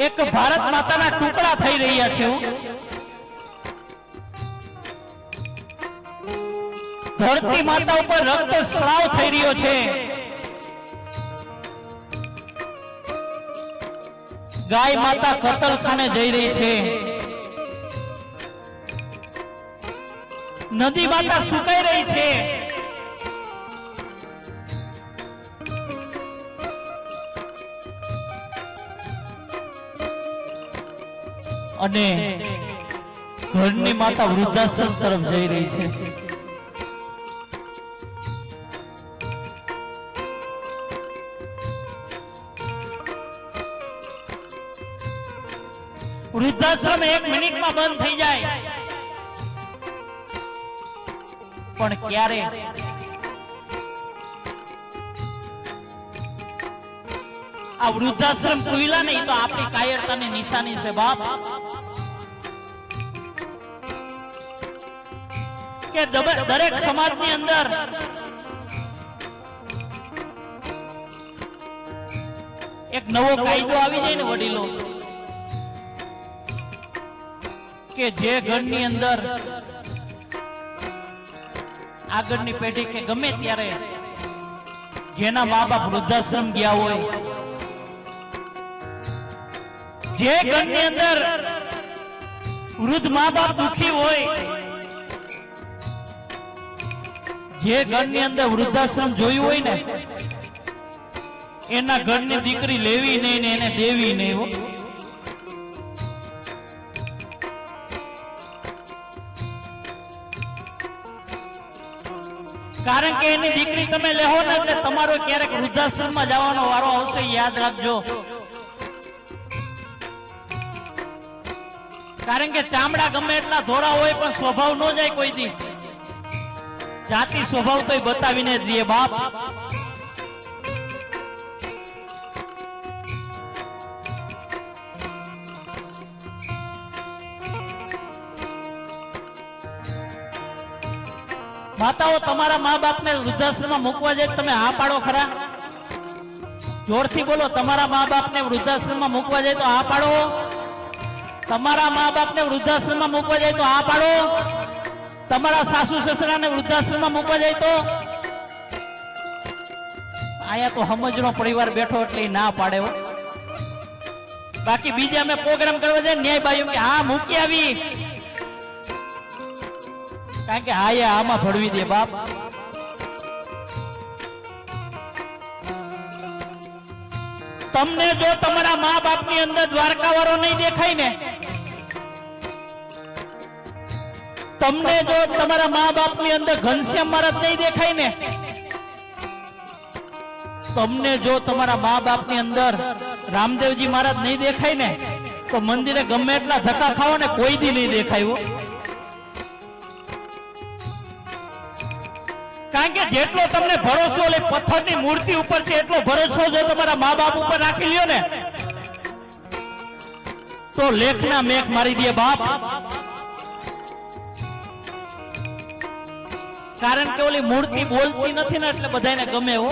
એક ભારત માતાના ટુકડા થઈ રહ્યા છે। ધરતી માતા ઉપર રક્ત સ્રાવ થઈ રહ્યો છે। ગાય માતા કતલખાને જઈ રહી છે। નદી માતા સુકાઈ રહી છે। અને ઘરની માતા વૃદ્ધાશ્રમ તરફ જઈ રહી છે। વૃદ્ધાશ્રમ 1 મિનિટમાં બંધ થઈ જાય, પણ ક્યારે આ વૃદ્ધાશ્રમ ખુલ્લા નહીં તો આપણી કાયરતાની નિશાની છે બાપ। કે દરેક સમાજની અંદર એક નવો કાયદો આવી જાય ને વડીલો, કે જે ઘરની અંદર આગળની પેઢી કે ગમે ત્યારે જેના મા બાપ વૃદ્ધાશ્રમ ગયા હોય, જે ઘરની અંદર વૃદ્ધ મા બાપ દુખી હોય, જે ઘરની અંદર વૃદ્ધાશ્રમ જોયું હોય ને એના ઘરની દીકરી લેવી નહીં ને એને દેવી નહીં। કારણ કે એની દીકરી તમે લેહો ને એટલે તમારો ક્યારેક વૃદ્ધાશ્રમમાં જવાનો વારો આવશે, યાદ રાખજો। કારણ કે ચામડા ગમે એટલા ધોળા હોય પણ સ્વભાવ ન જાય કોઈ દી, જાતિ સ્વભાવ તો બતાવીને જ રહીએ બાપ। માતાઓ તમારા મા બાપને વૃદ્ધાશ્રમમાં મૂકવા જાય તમે હા પાડો ખરા? જોરથી બોલો, તમારા મા બાપને વૃદ્ધાશ્રમમાં મૂકવા જાય તો હા પાડો? તમારા મા બાપને વૃદ્ધાશ્રમમાં મૂકવા જાય તો હા પાડો? તમારા સાસુ સસરાને વૃદ્ધાશ્રમમાં મૂકવા જાય તો? આયા તો સમજનો પરિવાર બેઠો એટલે ના પાડે હો। બાકી બીજા અમે પ્રોગ્રામ કરવા જાય ન્યાય બાયું કે હા મૂકી આવી, કારણ કે હા આમાં ભળવી દે બાપ। તમને જો તમારા મા બાપ ની અંદર દ્વારકા વાળો નહીં દેખાય ને, તમને જો તમારા મા બાપ ની અંદર ઘનશ્યામ મહારાજ નહીં દેખાય ને, તમને જો તમારા મા બાપ ની અંદર રામદેવજી મહારાજ નહીં દેખાય ને, તો મંદિરે ગમે એટલા ધક્કા ખાઓ ને કોઈ દી નહીં દેખાય। કારણ કે જેટલો તમને ભરોસો લે પથ્થરની મૂર્તિ ઉપર છે એટલો ભરોસો જો તમારા મા બાપ ઉપર રાખી લ્યો ને તો લેખના મેખ મારી દે બાપ। કારણ કે ઓલી મૂર્તિ બોલતી નથી ને એટલે બધાને ગમે હો।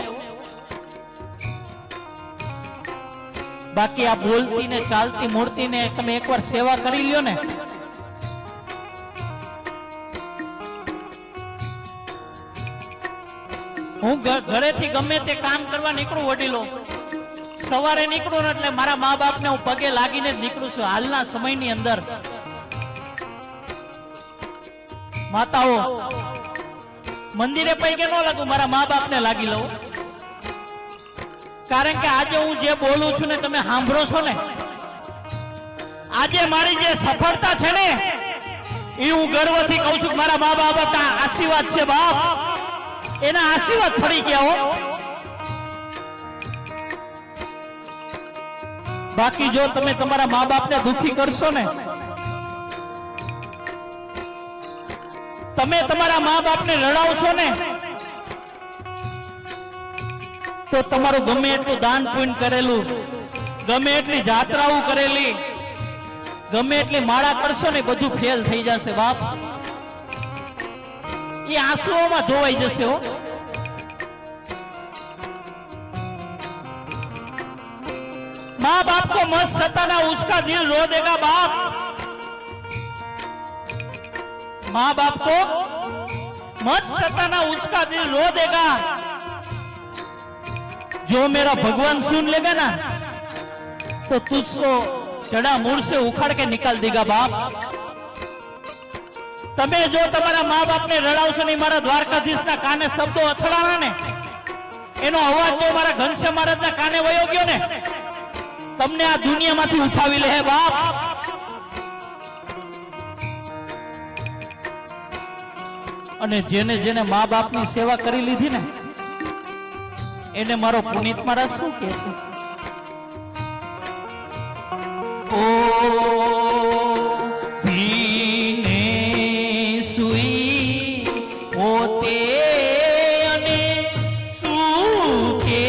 બાકી આ બોલતી ને ચાલતી મૂર્તિને તમે એકવાર સેવા કરી લ્યો ને, હું ઘરેથી ગમે તે કામ કરવા નીકળું વડીલો, સવારે નીકળું ને એટલે મારા મા બાપને હું પગે લાગીને જ નીકળું છું। હાલના સમયની અંદર માતાઓ મંદિરે પૈકે ન લાગુ, મારા મા બાપને લાગી લઉં। કારણ કે આજે હું જે બોલું છું ને તમે સાંભળો છો ને, આજે મારી જે સફળતા છે ને એ હું ગર્વથી કહું છું, મારા મા બાપના આશીર્વાદ છે બાપ, એના આશીર્વાદ ફરી ગયા હો। બાકી જો તમે તમારા મા બાપને દુખી કરશો ને, તમે તમારા મા બાપને રડાવશો ને, તો તમારું ગમે એટલું દાન પુણ્ય કરેલું, ગમે એટલી જાત્રાઓ કરેલી, ગમે એટલી માળા કરશો ને બધું ફેલ થઈ જશે બાપ। એ આંસુઓમાં જોવાઈ જશે હો। माँ बाप को मत सताना, उसका दिल रो देगा बाप। माँ बाप को मत सताना, उसका दिल रो देगा। जो मेरा भगवान सुन लेगा ना तो तुझको जड़ा मूળ से उखाड़ के निकाल देगा बाप। તમે જો તમારા મા બાપને રડાવશો નહીં, મારા દ્વારકાધીશના કાને શબ્દો અથડાણા ને, એનો અવાજ જો મારા ઘનશ્યામ મહારાજના કાને વયો ગયો ને, તમને આ દુનિયામાંથી ઉઠાવી લે બાપ। અને જેને જેને મા બાપની સેવા કરી લીધી ને એને મારો પુનિત મહારાજ શું કહે છે? ઓ ભીને સુઈ પોતે અને સુકે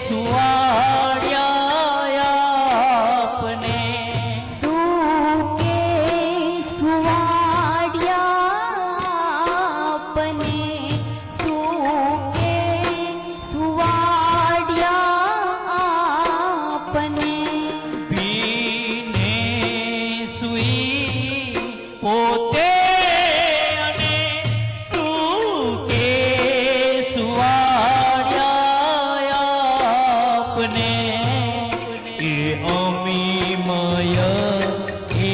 સુવાડ્યા આપને, સુકે સુવાડ્યા આપને, સુકે સુવાડ્યા આપને, ભીને સુઈ પોતે અને સુકે સુવાડ્યા આપને, એ અમીમય એ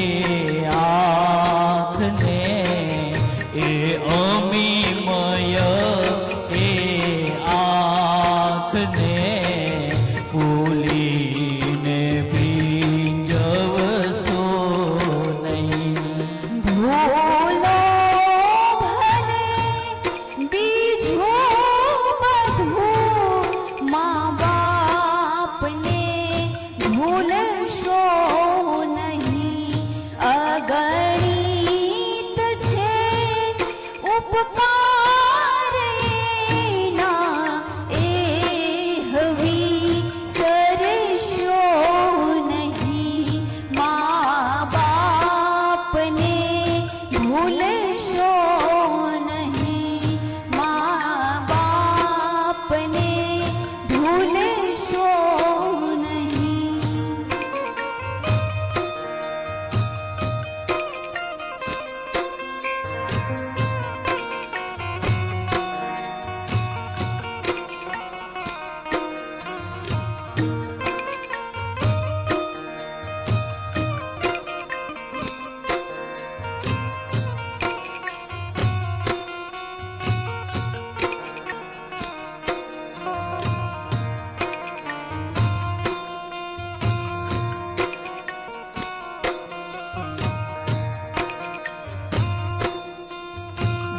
આંખને, એ અમીમય એ આંખને ભૂલીને ભીંજવશો નહીં। ભૂલો ભલે બીજું બધું, મા બાપને ભૂલશો નહીં। અગણિત છે ઉપકાર એના, એ હવી સરશો નહીં। મા બાપને ભૂલશો નહીં, મા બાપને ભૂલશો નહીં।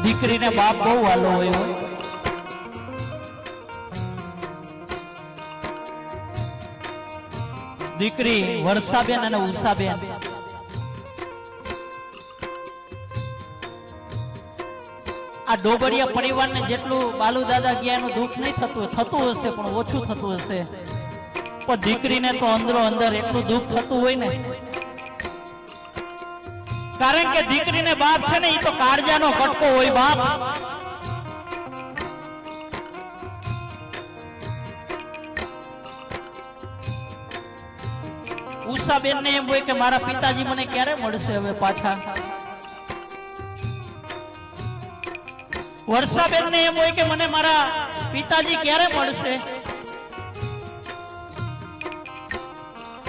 દીકરીને બાપ બહુ વાલો હોય। દીકરી વર્ષાબેન અને ઉષાબેન આ ડોબરિયા પરિવારને જેટલું બાલુ દાદા ગયા એનું દુઃખ નહીં થતું હશે, પણ ઓછું થતું હશે। પણ દીકરીને તો અંદરો અંદર એટલું દુઃખ થતું હોય ને, કારણ કે દીકરીને બાપ છે ને એ તો કાળજાનો કટકો હોય બાપ। ઉષાબેન ને એમ હોય કે મારા પિતાજી મને ક્યારે મળશે હવે પાછા। વર્ષાબેન ને એમ હોય કે મને મારા પિતાજી ક્યારે મળશે,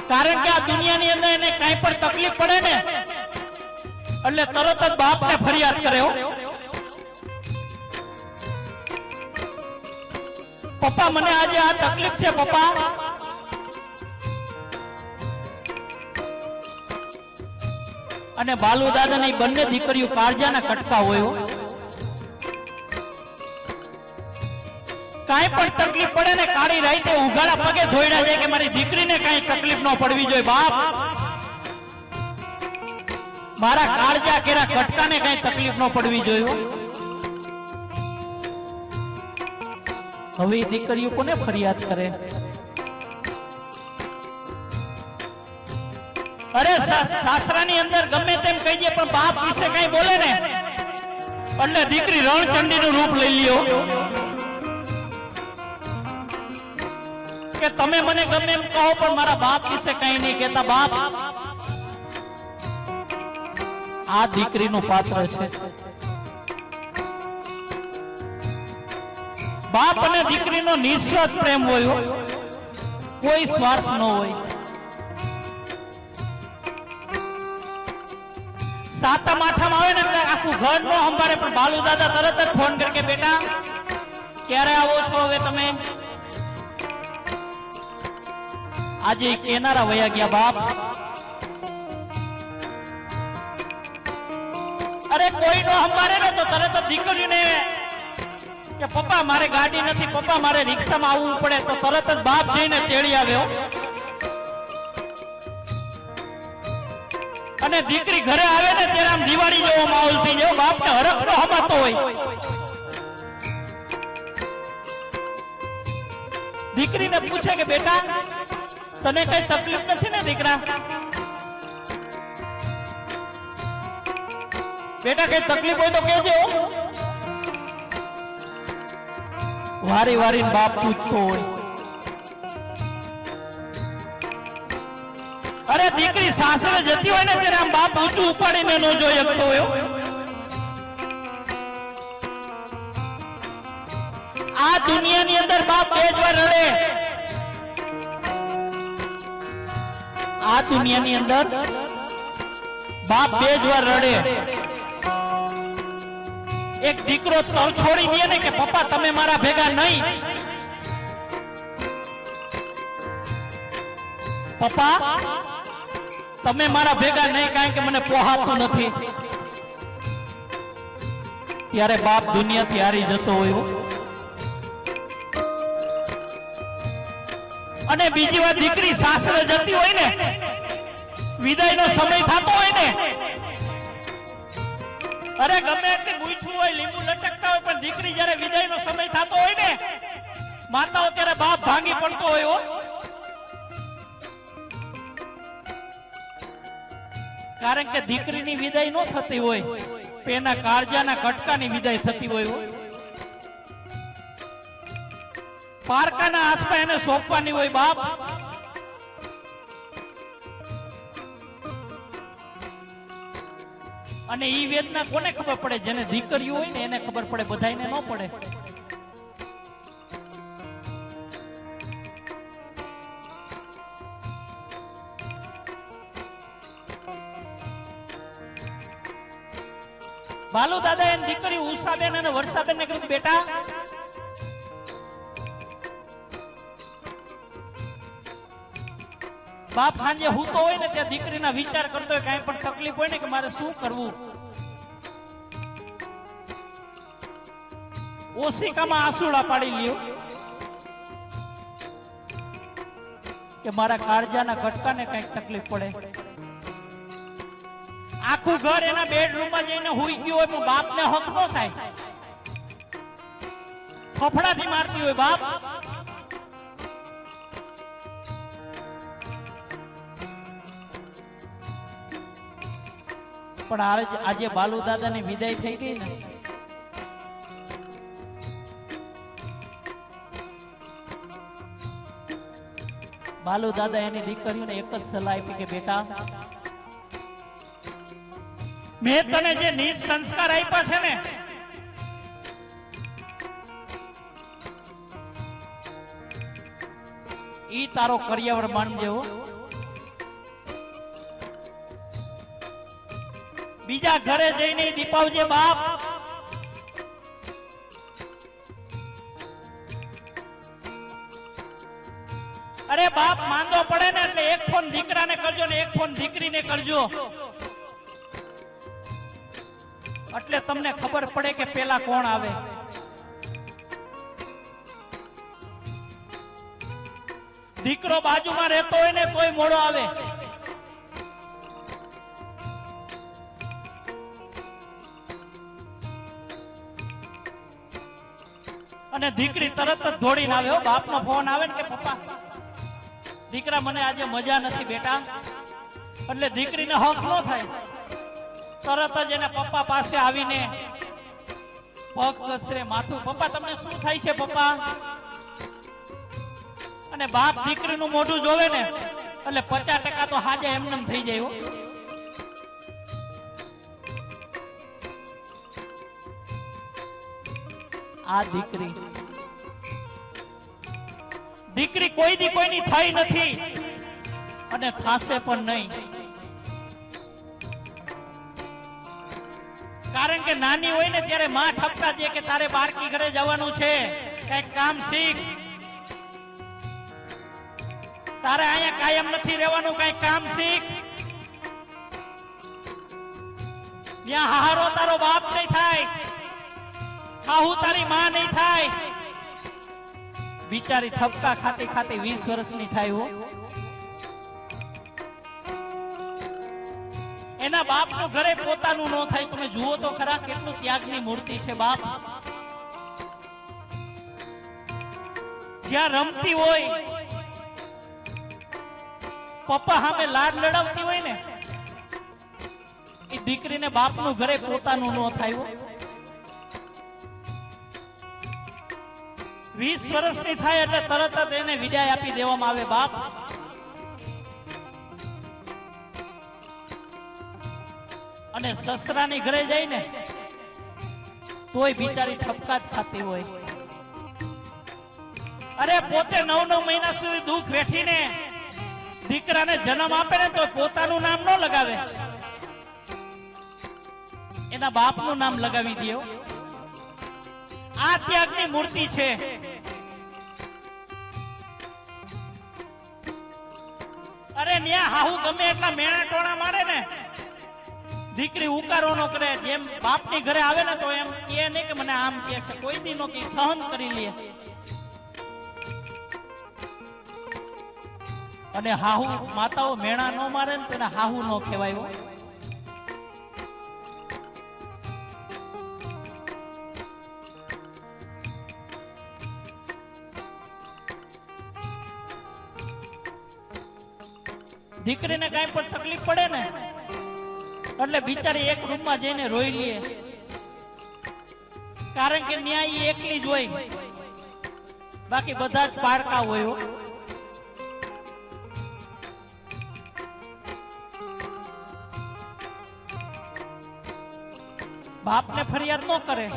કારણ કે આ દુનિયાની અંદર એને કાંઈ પણ તકલીફ પડે ને એટલે તરત જ બાપને ફરિયાદ કરે હો, પપ્પા મને આજે આ તકલીફ છે પપ્પા। અને બાલુ દાદાની બંને દીકરીઓ કાળજાના કટકા હોય, કાંઈ પણ તકલીફ પડે ને કાળી રાતે ઉઘાડા પગે ધોઈડા જાય કે મારી દીકરીને કાંઈ તકલીફ ન પડવી જોઈએ બાપ। મારા કાળજા કેરા કટકાને કાંઈ તકલીફ ન પડવી જોઈએ। હવે દીકરીઓ કોને ફરિયાદ કરે? અરે સાસરાની અંદર ગમે તેમ કહી દે પણ બાપ વિશે કઈ બોલે ને એટલે દીકરી રણચંડીનું રૂપ લઈ લ્યો। કે તમે મને ગમે એમ કહો પણ મારા બાપ વિશે કઈ નહીં કહેતા. બાપ આ દીકરીનું પાત્ર છે. બાપ અને દીકરીનો નિસ્વાર્થ પ્રેમ હોય, કોઈ સ્વાર્થ ન હોય. સાતમ આઠમ આવે ને એટલે આખું ઘર નો સંભાળે પણ બાલુ દાદા તરત જ ફોન કરે કે બેટા ક્યારે આવો છો હવે તમે? આજે કેનારા વયા ગયા બાપ. અરે કોઈ નો સંભાળે ને તો તરત જ દીકરીને કે પપ્પા મારે ગાડી નથી, પપ્પા મારે રિક્ષામાં આવવું પડે, તો તરત જ બાપ જઈને તેડી આવ્યો. અને દીકરી ઘરે આવે ને ત્યારે આમ દિવાળી જેવો માહોલ થઈ જાય. બાપ ને હરખ નો હમાતો હોય. દીકરીને પૂછે કે બેટા તને કઈ તકલીફ નથી ને દીકરા? બેટા કઈ તકલીફ હોય તો કહેજો. વારી વારી બાપ પૂછતો હોય. અરે દીકરી સાસરે જતી હોય ને ત્યારે આમ બાપ ઊંચું ઉપાડીને ન જોઈ શકતો હોય. આ દુનિયાની અંદર બાપ બે જ વાર રડે. આ દુનિયાની અંદર બાપ બે જ વાર રડે. એક દીકરો તર છોડી દે ને કે પપ્પા તમે મારા ભેગા નહીં, પપ્પા તમે મારા ભેગા નહીં કારણ કે મને પોહાતું નથી, ત્યારે બાપ દુનિયાથી હારી જતો હોય. અને બીજી વાર દીકરી સાસરે જતી હોય ને, વિદાયનો સમય થતો હોય ને, અરે ગમે એટલી મૂછું હોય, લીંબુ લટકતા હોય, પણ દીકરી જ્યારે વિદાયનો સમય થતો હોય ને માતાઓ, ત્યારે બાપ ભાંગી પડતો હોય. કારણ કે દીકરીની વિદાય ન થતી હોય, એના કાળજાના કટકાની વિદાય થતી હોય. પારકાના હાથમાં એને સોંપવાની હોય બાપ. અને ઈ વેદના કોને ખબર પડે? જેને દીકરીઓ હોય ને એને ખબર પડે, બધાયને ન પડે. બાલુ દાદા એની દીકરી ઉષાબેન અને વર્ષાબેન ને કીધું બેટા બાપ સાંજે હૂતો હોય ને ત્યાં દીકરીના વિચાર કરતો હોય, કઈ પણ તકલીફ હોય ને કે મારે શું કરવું. ઓશિકામાં આંસુડા પાડી લ્યો કે મારા કાળજાના કટકાને કઈક તકલીફ પડે. આખું ઘર એના બેડરૂમમાં જઈને હુઈ ગયું હોય, બાપને હક ન થાય. ફફડાથી મારતી હોય બાપ. પણ આજે બાલુ દાદાની વિદાય થઈ ગઈ ને, બાલુ દાદા એની દીકરીઓને એક જ સલાહ આપી કે બેટા મેં તને જે નીચ સંસ્કાર આપ્યા છે ને ઈ તારો કરિયાવર માનજે હો. બીજા ઘરે જઈને દીપાવજે બાપ. અરે બાપ માંદો પડે ને એટલે એક ફોન દીકરાને કરજો ને એક ફોન દીકરીને કરજો, એટલે તમને ખબર પડે કે પેલા કોણ આવે. દીકરો બાજુમાં રહેતો હોય ને તોય મોડો આવે. અને દીકરી તરત જ દોડીને આવે. બાપનો ફોન આવે ને કે પપ્પા દીકરા મને આજે મજા નથી બેટા, એટલે દીકરીને હક ન થાય. તરત જ એના પપ્પા પાસે આવીને પગ ઘસરે, માથું, પપ્પા તમને શું થાય છે પપ્પા? અને બાપ દીકરીનું મોઢું જોવે ને એટલે 50% તો હાજે એમનેમ થઈ જાય હો. આ દીકરી કોઈ દી કોઈની થઈ નથી અને થાશે પણ નહીં. કારણ કે નાની હોય ને ત્યારે માં ઠપકા દે કે તારે બારકી ઘરે જવાનું છે, કઈક કામ શીખ, તારે અહીંયા કાયમ નથી રહેવાનું, કઈક કામ શીખ. ત્યાં હારો તારો બાપ નહીં થાય, હાહુ તારી માં નહીં થાય. બિચારી ઠપકા ખાતી ખાતી 20 વર્ષની થાય હો. એના બાપનું ઘરે પોતાનું ન થાય. તમે જુઓ તો ખરા કેટલું ત્યાગની મૂર્તિ છે બાપ. જ્યાં રમતી હોય પપ્પા સામે લાડ લડાવતી હોય ને એ દીકરીને બાપનું ઘરે પોતાનું ન થાય. 20 વર્ષની થાય એટલે તરત જ એને વિદાય આપી દેવામાં આવે બાપ. અને સસરાની ઘરે જાય ને તોય બિચારી ઠપકા જ ખાતી હોય. અરે પોતે 9 મહિના સુધી દુઃખ વેઠીને દીકરાને જન્મ આપે ને તો પોતાનું નામ ન લગાવે, એના બાપનું નામ લગાવી દે. આ ત્યાગની મૂર્તિ છે. અરે ન્યા હાહુ ગમે એટલા મેણા ટોણા મારે ને દીકરી ઉકારો નો કરે. જેમ બાપની ઘરે આવે ને તો એમ કે નહીં કે મને આમ કે છે, કોઈ દી નો કે સહન કરી લે. અને હાહુ માતાઓ મેણા નો મારે ને તેને હાહુ નો કહેવાય. દીકરીને કઈ પણ તકલીફ પડે ને એટલે બિચારી એક રૂમમાં જઈને રોઈ લે. કારણ કે ન્યાય એકલી જ હોય, બાકી બધા જ પારકા હોય. બાપને ફરિયાદ ન કરે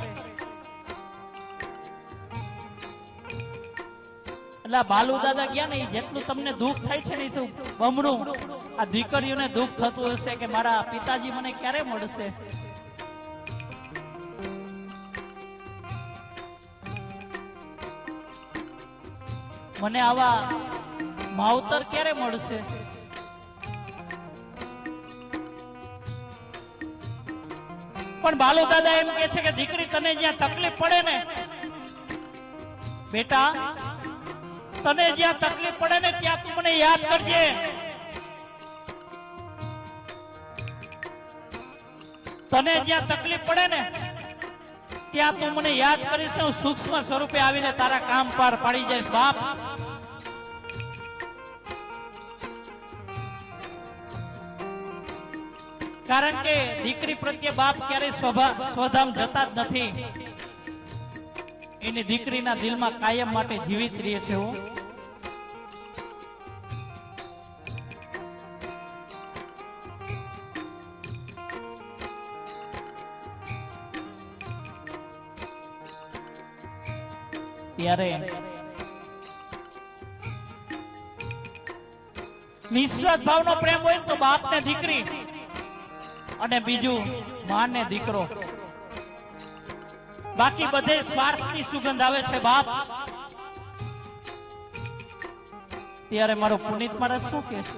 એટલે બાલુ દાદા ગયા ને જેટલું તમને દુઃખ થાય છે ને એ તો બમણું આ દીકરીઓને દુઃખ થતું હશે કે મારા પિતાજી મને ક્યારે મળશે. મને આવા માવતર ક્યારે મળશે. પણ બાલુ દાદા એમ કે છે કે દીકરી તને જ્યાં તકલીફ પડે ને બેટા, તને જ્યાં તકલીફ પડે ને ત્યાં તું મને યાદ કરજે. તને જ્યાં તકલીફ પડે ને ત્યાં તું મને યાદ કરીશ, હું સૂક્ષ્મ સ્વરૂપે આવીને તારા કામ પાર પાડી જઈશ બાપ. કારણ કે દીકરી પ્રત્યે બાપ ક્યારેય સ્વધામ જતા જ નથી. એની દીકરીના દિલમાં કાયમ માટે જીવિત રહે છે. ત્યારે નિસ્વાર્થ ભાવનો પ્રેમ હોય તો બાપ ને દીકરી અને બીજું માં ને દીકરો. બાકી બધે સ્વાર્થની સુગંધ આવે છે બાપ. ત્યારે મારો પુનિત મારા શું કે છે,